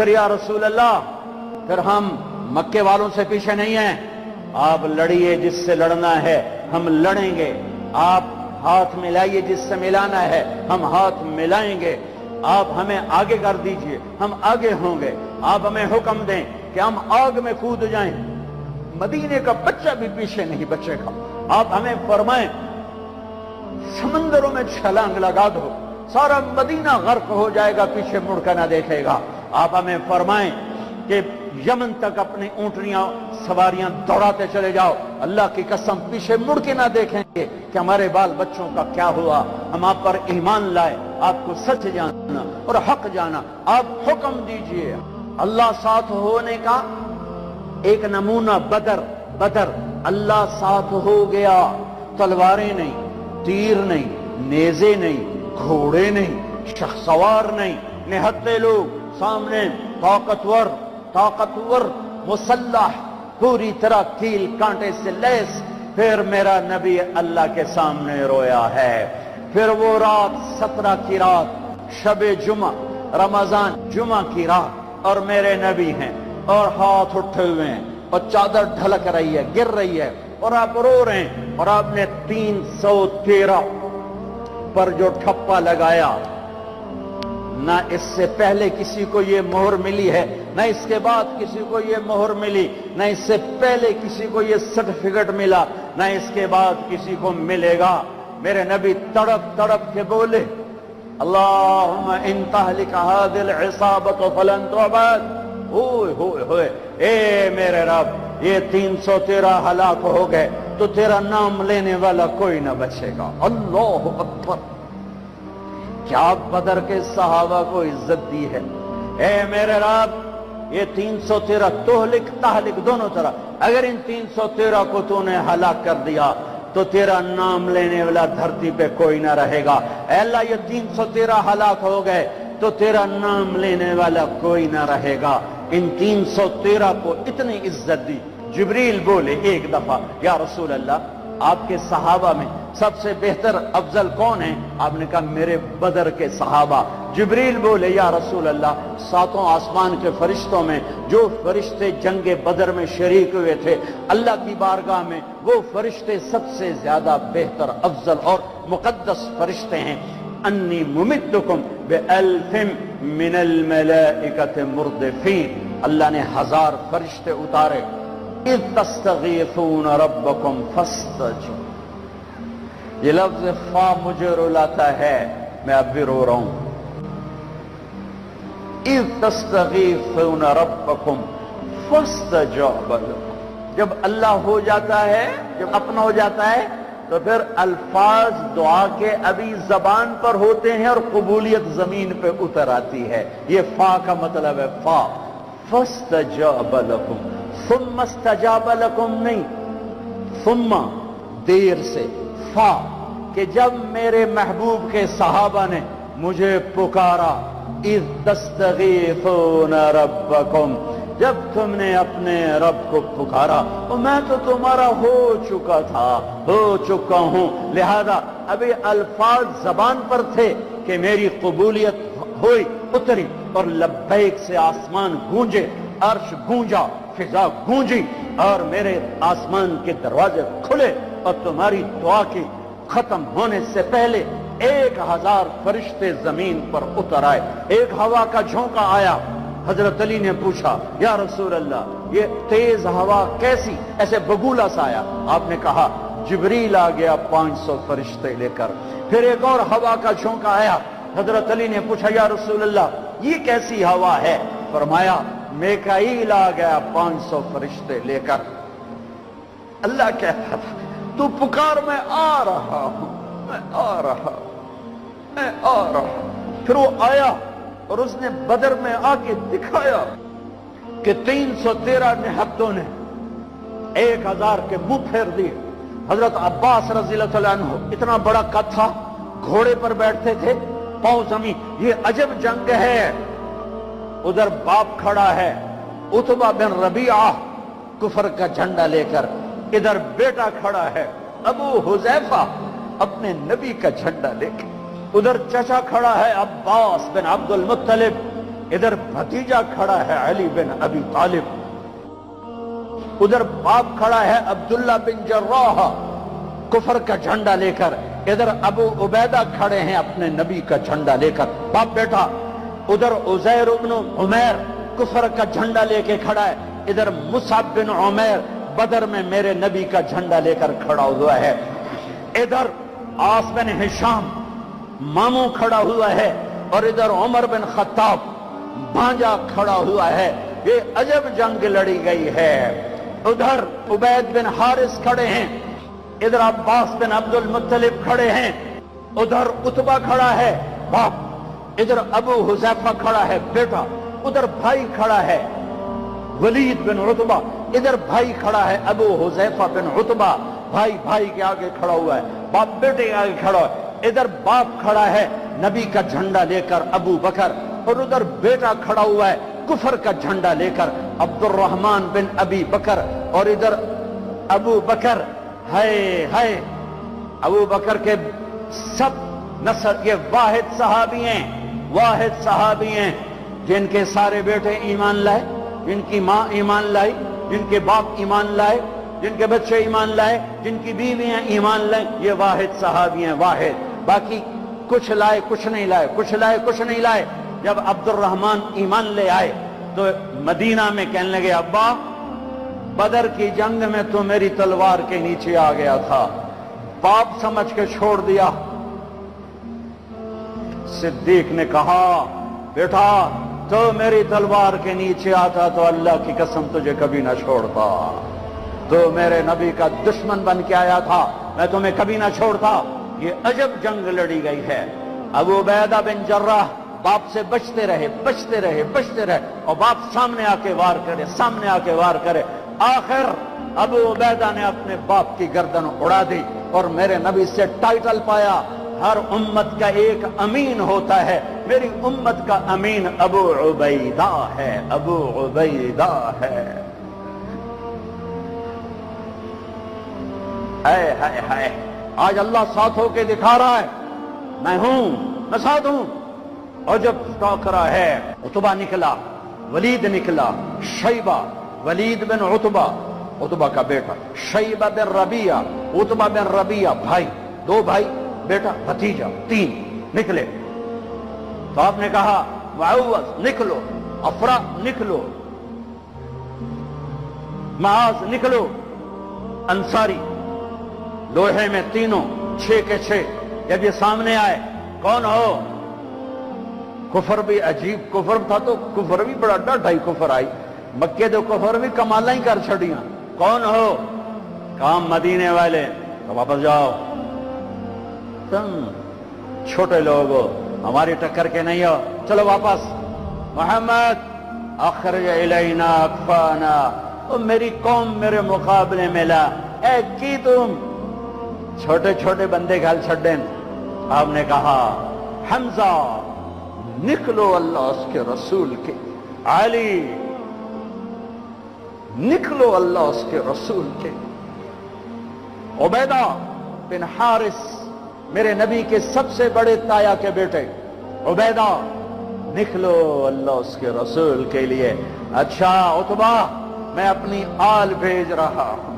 پھر یا رسول اللہ پھر ہم مکے والوں سے پیچھے نہیں ہیں، آپ لڑیے جس سے لڑنا ہے ہم لڑیں گے، آپ ہاتھ ملائیے جس سے ملانا ہے ہم ہاتھ ملائیں گے، آپ ہمیں آگے کر دیجئے ہم آگے ہوں گے، آپ ہمیں حکم دیں کہ ہم آگ میں کود جائیں، مدینے کا بچہ بھی پیچھے نہیں بچے گا، آپ ہمیں فرمائیں سمندروں میں چھلانگ لگا دو، سارا مدینہ غرق ہو جائے گا، پیچھے مڑ کر نہ دیکھے گا، آپ ہمیں فرمائیں کہ یمن تک اپنی اونٹنیاں سواریاں دوڑاتے چلے جاؤ، اللہ کی قسم پیچھے مڑ کے نہ دیکھیں گے کہ ہمارے بال بچوں کا کیا ہوا، ہم آپ پر ایمان لائے، آپ کو سچ جانا اور حق جانا، آپ حکم دیجئے۔ اللہ ساتھ ہونے کا ایک نمونہ بدر اللہ ساتھ ہو گیا، تلواریں نہیں، تیر نہیں، نیزے نہیں، گھوڑے نہیں، شخسوار نہیں، نہتے لوگ سامنے، طاقتور مسلح پوری طرح کیل کانٹے سے لیس، پھر میرا نبی اللہ کے سامنے رویا ہے، پھر وہ رات 17 کی رات، شب جمعہ، رمضان جمعہ کی رات، اور میرے نبی ہیں اور ہاتھ اٹھے ہوئے ہیں اور چادر ڈھلک رہی ہے، گر رہی ہے، اور آپ رو رہے ہیں، اور آپ نے 313 پر جو ٹھپا لگایا، نہ اس سے پہلے کسی کو یہ مہر ملی ہے، نہ اس کے بعد کسی کو یہ مہر ملی، نہ اس سے پہلے کسی کو یہ سرٹیفکیٹ ملا، نہ اس کے بعد کسی کو ملے گا۔ میرے نبی تڑپ تڑپ کے بولے اللہم ان تہلک ہذہ العصابۃ فلن تعبد، ہوئے ہوئے ہوئے، اے میرے رب یہ 313 ہلاک ہو گئے تو تیرا نام لینے والا کوئی نہ بچے گا۔ اللہ اکبر، کیا بدر کے صحابہ کو عزت دی ہے۔ اے میرے رب یہ 313 تہلک دونوں طرح، اگر ان 313 کو تو نے ہلاک کر دیا تو تیرا نام لینے والا دھرتی پہ کوئی نہ رہے گا۔ اے اللہ یہ 313 ہلاک ہو گئے تو تیرا نام لینے والا کوئی نہ رہے گا۔ ان 313 کو اتنی عزت دی۔ جبریل بولے ایک دفعہ یا رسول اللہ آپ کے صحابہ میں سب سے بہتر افضل کون ہیں؟ آپ نے کہا میرے بدر کے صحابہ۔ جبریل بولے یا رسول اللہ 7 آسمان کے فرشتوں میں جو فرشتے جنگ بدر میں شریک ہوئے تھے اللہ کی بارگاہ میں، وہ فرشتے سب سے زیادہ بہتر افضل اور مقدس فرشتے ہیں۔ انی ممدکم بألف من الملائکۃ مردفین، اللہ نے 1000 فرشتے اتارے۔ اذ تستغیثون ربکم فاستجاب، یہ لفظ فا مجھے رلاتا ہے، میں اب بھی رو رہا ہوں۔ اذ تستغیثون ربکم فاستجاب لکم، جب اللہ ہو جاتا ہے، جب اپنا ہو جاتا ہے تو پھر الفاظ دعا کے ابھی زبان پر ہوتے ہیں اور قبولیت زمین پہ اتر آتی ہے۔ یہ فا کا مطلب ہے فا، فاستجاب لکم، ثم استجاب لکم نہیں، ثم دیر سے، فا کہ جب میرے محبوب کے صحابہ نے مجھے پکارا، اذ تستغیثون ربکم، جب تم نے اپنے رب کو پکارا، اور میں تو تمہارا ہو چکا تھا، ہو چکا ہوں، لہذا ابھی الفاظ زبان پر تھے کہ میری قبولیت ہوئی، اتری، اور لبیک سے آسمان گونجے، عرش گونجا، فضا گونجی، اور میرے آسمان کے دروازے کھلے، اور تمہاری دعا کی ختم ہونے سے پہلے 1000 فرشتے زمین پر اتر آئے۔ ایک ہوا کا جھونکا آیا، حضرت علی نے پوچھا یا رسول اللہ یہ تیز ہوا کیسی، ایسے بگولا سا آیا؟ آپ نے کہا جبریل آ گیا 500 فرشتے لے کر۔ پھر ایک اور ہوا کا جھونکا آیا، حضرت علی نے پوچھا یا رسول اللہ یہ کیسی ہوا ہے؟ فرمایا میکائیل آ گیا 500 فرشتے لے کر۔ اللہ کہتا تھا تو پکار، میں آ رہا ہوں، میں آ رہا ہوں، میں آ رہا ہوں۔ پھر وہ آیا اور اس نے بدر میں آ کے دکھایا کہ 313 نہتوں نے 1000 کے منہ پھیر دیے۔ حضرت عباس رضی اللہ تعالیٰ عنہ اتنا بڑا قد تھا، گھوڑے پر بیٹھتے تھے، پاؤں زمین، یہ عجب جنگ ہے۔ ادھر باپ کھڑا ہے عتبہ بن ربیعہ کفر کا جھنڈا لے کر، ادھر بیٹا کھڑا ہے ابو حذیفہ اپنے نبی کا جھنڈا لے کے، ادھر چچا کھڑا ہے عباس بن عبد المطلب ادھر بھتیجا کھڑا ہے علی بن ابی طالب، ادھر باپ کھڑا ہے عبداللہ بن جراح کفر کا جھنڈا لے کر، ادھر ابو عبیدہ کھڑے ہیں اپنے نبی کا جھنڈا لے کر، باپ بیٹا، ادھر عزیر بن عمیر کفر کا جھنڈا لے کے کھڑا ہے، ادھر مصعب بن عمیر بدر میں میرے نبی کا جھنڈا لے کر کھڑا ہوا ہے، ادھر عاص بن ہشام ماموں کھڑا ہوا ہے، اور ادھر عمر بن خطاب بھانجا کھڑا ہوا ہے۔ یہ عجب جنگ لڑی گئی ہے۔ ادھر عبید بن حارث کھڑے ہیں، ادھر عباس بن عبد المطلب کھڑے ہیں، ادھر عتبہ کھڑا ہے باپ، ادھر ابو حذیفہ کھڑا ہے بیٹا، ادھر بھائی کھڑا ہے ولید بن عتبہ، ادھر بھائی کھڑا ہے ابو حذیفہ بن عتبہ، بھائی بھائی کے آگے کھڑا ہوا ہے، باپ بیٹے کے آگے کھڑا ہے، ادھر باپ کھڑا ہے نبی کا جھنڈا لے کر ابو بکر، اور ادھر بیٹا کھڑا ہوا ہے کفر کا جھنڈا لے کر عبد الرحمن بن ابی بکر، اور ادھر ابو بکر، ہائے ابو بکر کے سب نسل یہ واحد صحابی ہیں جن کے سارے بیٹے ایمان لائے، جن کی ماں ایمان لائی، جن کے باپ ایمان لائے، جن کے بچے ایمان لائے، جن کی بیویاں ایمان لائیں، یہ واحد صحابی ہیں، واحد۔ باقی کچھ لائے کچھ نہیں لائے، کچھ لائے کچھ نہیں لائے۔ جب عبد الرحمن ایمان لے آئے تو مدینہ میں کہنے لگے ابا بدر کی جنگ میں تو میری تلوار کے نیچے آ گیا تھا، باپ سمجھ کے چھوڑ دیا۔ صدیق نے کہا بیٹا تو میری تلوار کے نیچے آتا تو اللہ کی قسم تجھے کبھی نہ چھوڑتا، تو میرے نبی کا دشمن بن کے آیا تھا، میں تمہیں کبھی نہ چھوڑتا۔ یہ عجب جنگ لڑی گئی ہے۔ ابو عبیدہ بن جراح باپ سے بچتے رہے اور باپ سامنے آ کے وار کرے، آخر ابو عبیدہ نے اپنے باپ کی گردن اڑا دی اور میرے نبی سے ٹائٹل پایا، ہر امت کا ایک امین ہوتا ہے، میری امت کا امین ابو عبیدہ ہے، ابو عبیدہ ہے۔ ہائے آج اللہ ساتھ ہو کے دکھا رہا ہے، میں ساتھ ہوں۔ اور جب ٹاکرا ہے، عتبہ نکلا، ولید نکلا، شیبہ، ولید بن عتبہ، عتبہ کا بیٹا، شیبہ بن ربیعہ، عتبہ بن ربیعہ، بھائی، دو بھائی، بیٹا، بھتیجا، تین نکلے۔ تو آپ نے کہا معوذ نکلو، افرا نکلو، معاذ نکلو، انصاری، لوہے میں تینوں 6 کے 6۔ جب یہ سامنے آئے، کون ہو؟ کفر بھی عجیب کفر تھا، تو کفر بھی بڑا ڈاٹائی کفر آئی، مکے دو کفر بھی کمالا ہی کر چھڑیاں۔ کون ہو؟ کام مدینے والے۔ تو واپس جاؤ، تم چھوٹے لوگ ہو، ہماری ٹکر کے نہیں ہو، چلو واپس۔ محمد اخرج الینا اکفانا، تو میری قوم میرے مقابلے میں لا، اے کی تم چھوٹے چھوٹے بندے گھل چھڑیں۔ آپ نے کہا حمزہ نکلو اللہ اس کے رسول کے، علی نکلو اللہ اس کے رسول کے، عبیدہ بن حارث میرے نبی کے سب سے بڑے تایا کے بیٹے، عبیدہ نکلو اللہ اس کے رسول کے لیے۔ اچھا عتبہ میں اپنی آل بھیج رہا ہوں،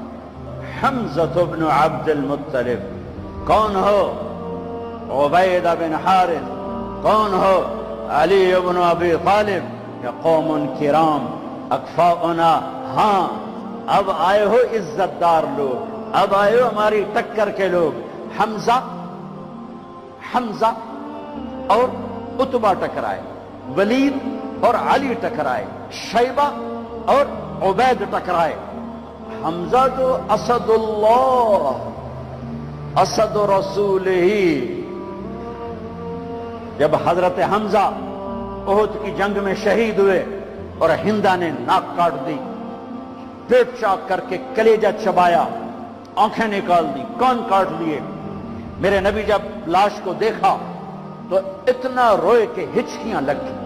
حمزہ بن عبد المطلب۔ کون ہو؟ عبیدہ بن حارث۔ کون ہو؟ علی بن ابی طالب۔ یا قوم کرام اکفاؤنا، ہاں اب آئے ہو عزت دار لوگ، اب آئے ہو ہماری ٹکر کے لوگ۔ حمزہ اور عتبہ ٹکرائے، ولید اور علی ٹکرائے، شیبہ اور عبید ٹکرائے۔ حمزہ تو اسد اللہ، اسد رسول ہی۔ جب حضرت حمزہ احد کی جنگ میں شہید ہوئے اور ہندا نے ناک کاٹ دی، پیٹ چاک کر کے کلیجہ چبایا، آنکھیں نکال دی، کان کاٹ لیے، میرے نبی جب لاش کو دیکھا تو اتنا روئے کہ ہچکیاں لگ گئی،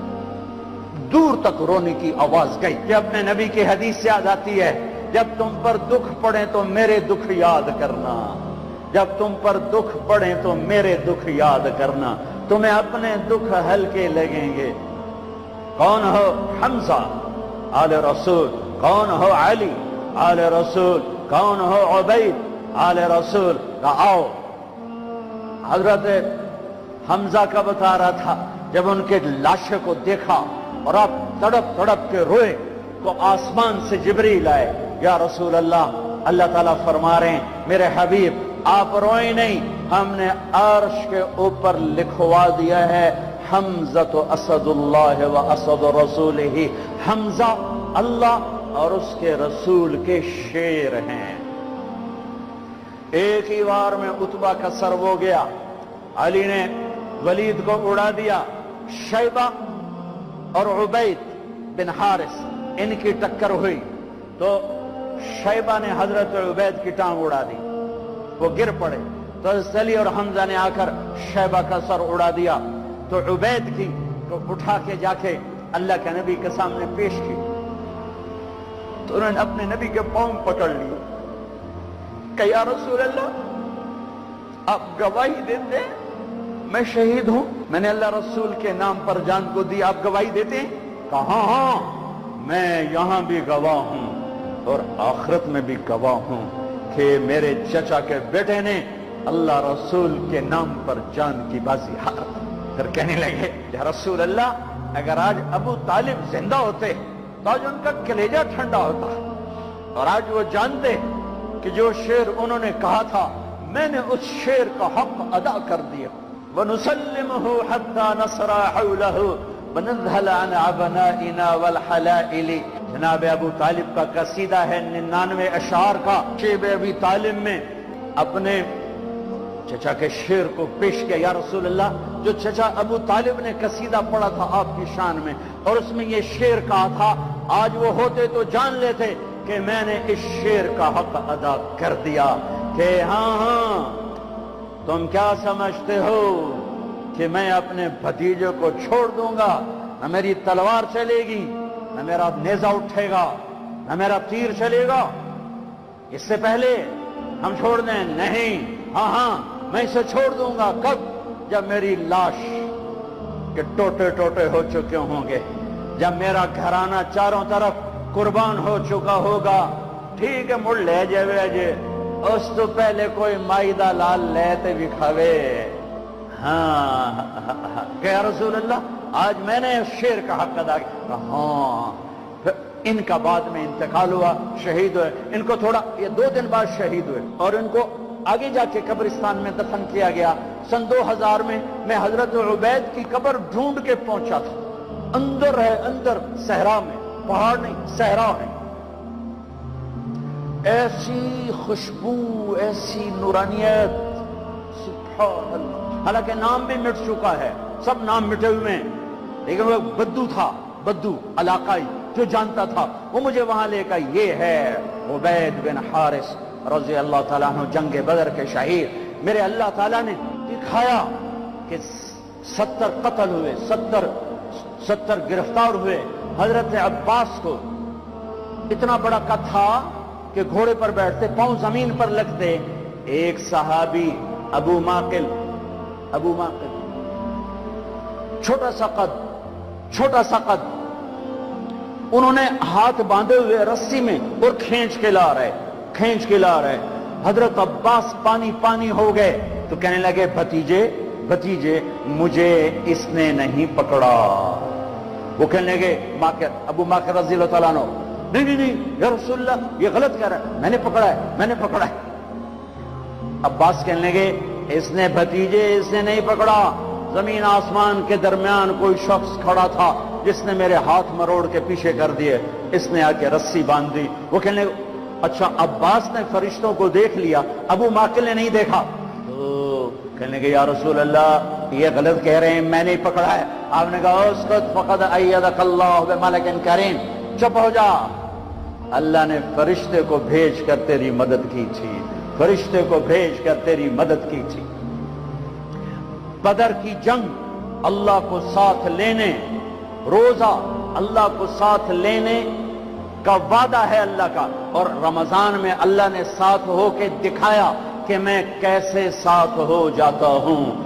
دور تک رونے کی آواز گئی۔ یہ اپنے نبی کی حدیث سے یاد آتی ہے، جب تم پر دکھ پڑے تو میرے دکھ یاد کرنا، جب تم پر دکھ پڑے تو میرے دکھ یاد کرنا، تمہیں اپنے دکھ ہلکے لگیں گے، کون ہو حمزہ آل رسول، کون ہو علی آل رسول، کون ہو عبید آل رسول؟ کہا آؤ۔ حضرت حمزہ کا بتا رہا تھا جب ان کے لاشے کو دیکھا اور آپ تڑپ تڑپ کے روئے تو آسمان سے جبریل آئے، یا رسول اللہ، اللہ تعالیٰ فرما رہے ہیں میرے حبیب آپ روئیں نہیں، ہم نے عرش کے اوپر لکھوا دیا ہے حمزہ اسد اللہ و اسد رسولہ، حمزہ اللہ اور اس کے رسول کے شیر ہیں۔ ایک ہی وار میں عتبہ کا سر ہو گیا، علی نے ولید کو اڑا دیا، شیبہ اور عبید بن حارث ان کی ٹکر ہوئی تو شیبہ نے حضرت عبید کی ٹانگ اڑا دی، وہ گر پڑے تو علی اور حمزہ نے آ کر شیبہ کا سر اڑا دیا تو عبید کی کو اٹھا کے جا کے اللہ کے نبی کے سامنے پیش کی تو انہوں نے اپنے نبی کے پاؤں پکڑ لیے کہ یا رسول اللہ آپ گواہی دیتے میں شہید ہوں، میں نے اللہ رسول کے نام پر جان کو دی، آپ گواہی دیتے ہیں؟ کہا ہاں میں یہاں بھی گواہ ہوں اور آخرت میں بھی گواہ ہوں کہ میرے چچا کے بیٹے نے اللہ رسول کے نام پر جان کی بازی ہار۔ پھر کہنے لگے یا رسول اللہ اگر آج ابو طالب زندہ ہوتے تو آج ان کا کلیجہ ٹھنڈا ہوتا، اور آج وہ جانتے کہ جو شعر انہوں نے کہا تھا میں نے اس شعر کا حق ادا کر دیا۔ وَنُسَلِّمُهُ حَتَّى نَصْرَ حَوْلَهُ وَنَذْهَلَ عَنْ عَبْنَائِنَا وَالْحَلَائِلِ۔ جناب ابو طالب کا قصیدہ ہے 99 اشعار کا، شیب ابی طالب میں اپنے چچا کے شعر کو پیش کیا، یا رسول اللہ جو چچا ابو طالب نے قصیدہ پڑھا تھا آپ کی شان میں اور اس میں یہ شعر کہا تھا، آج وہ ہوتے تو جان لیتے کہ میں نے اس شعر کا حق ادا کر دیا کہ ہاں ہاں تم کیا سمجھتے ہو کہ میں اپنے بھتیجے کو چھوڑ دوں گا؟ نہ میری تلوار چلے گی، نہ میرا نیزہ اٹھے گا، نہ میرا تیر چلے گا، اس سے پہلے ہم چھوڑ دیں؟ نہیں، ہاں ہاں میں اسے چھوڑ دوں گا۔ کب؟ جب میری لاش کے ٹوٹے ٹوٹے ہو چکے ہوں گے، جب میرا گھرانہ چاروں طرف قربان ہو چکا ہوگا۔ ٹھیک ہے مڑ لے جائے جے، اس تو پہلے کوئی مائدہ لال لیتے بھی کھوے۔ ہاں کہ یا رسول اللہ آج میں نے شعر کا حق ادا کیا۔ ہاں پھر ان کا بعد میں انتقال ہوا، شہید ہوئے، ان کو تھوڑا یہ 2 دن بعد شہید ہوئے اور ان کو آگے جا کے قبرستان میں دفن کیا گیا۔ سن 2000 میں حضرت عبید کی قبر ڈھونڈ کے پہنچا تھا، اندر ہے، اندر صحرا میں، پہاڑ نہیں صحرا ہے، ایسی خوشبو، ایسی نورانیت، سبحان اللہ۔ حالانکہ نام بھی مٹ چکا ہے، سب نام مٹے ہوئے ہیں، لیکن وہ بدو تھا، بدو علاقائی جو جانتا تھا وہ مجھے وہاں لے کر، یہ ہے عبید بن حارث رضی اللہ تعالیٰ عنہ، جنگ بدر کے شہید۔ میرے اللہ تعالیٰ نے دکھایا کہ 70 قتل ہوئے، 70 گرفتار ہوئے۔ حضرت عباس کو اتنا بڑا قد تھا کہ گھوڑے پر بیٹھتے، پاؤں زمین پر لگتے۔ ایک صحابی ابو ماقل، چھوٹا سا قد، انہوں نے ہاتھ باندھے ہوئے رسی میں اور کھینچ کے لا رہے۔ حضرت عباس پانی ہو گئے تو کہنے لگے بھتیجے مجھے اس نے نہیں پکڑا۔ وہ کہنے لگے ابو ماقل رضی اللہ تعالیٰ عنہ، نہیں یا رسول اللہ یہ غلط کہہ رہا ہے، میں نے پکڑا ہے۔ عباس کہنے لگے اس نے نہیں پکڑا، زمین آسمان کے درمیان کوئی شخص کھڑا تھا جس نے میرے ہاتھ مروڑ کے پیچھے کر دیے، اس نے آ کے رسی باندھ دی۔ وہ کہنے لگے اچھا عباس نے فرشتوں کو دیکھ لیا، ابو ماقل نے نہیں دیکھا، تو کہنے لگے یا رسول اللہ یہ غلط کہہ رہے ہیں، میں نہیں پکڑا ہے۔ آپ نے کہا اسکت فقد ایدک اللہ بملک کریم، چپ ہو جا، اللہ نے فرشتے کو بھیج کر تیری مدد کی تھی۔ بدر کی جنگ اللہ کو ساتھ لینے، روزہ اللہ کو ساتھ لینے کا وعدہ ہے اللہ کا، اور رمضان میں اللہ نے ساتھ ہو کے دکھایا کہ میں کیسے ساتھ ہو جاتا ہوں۔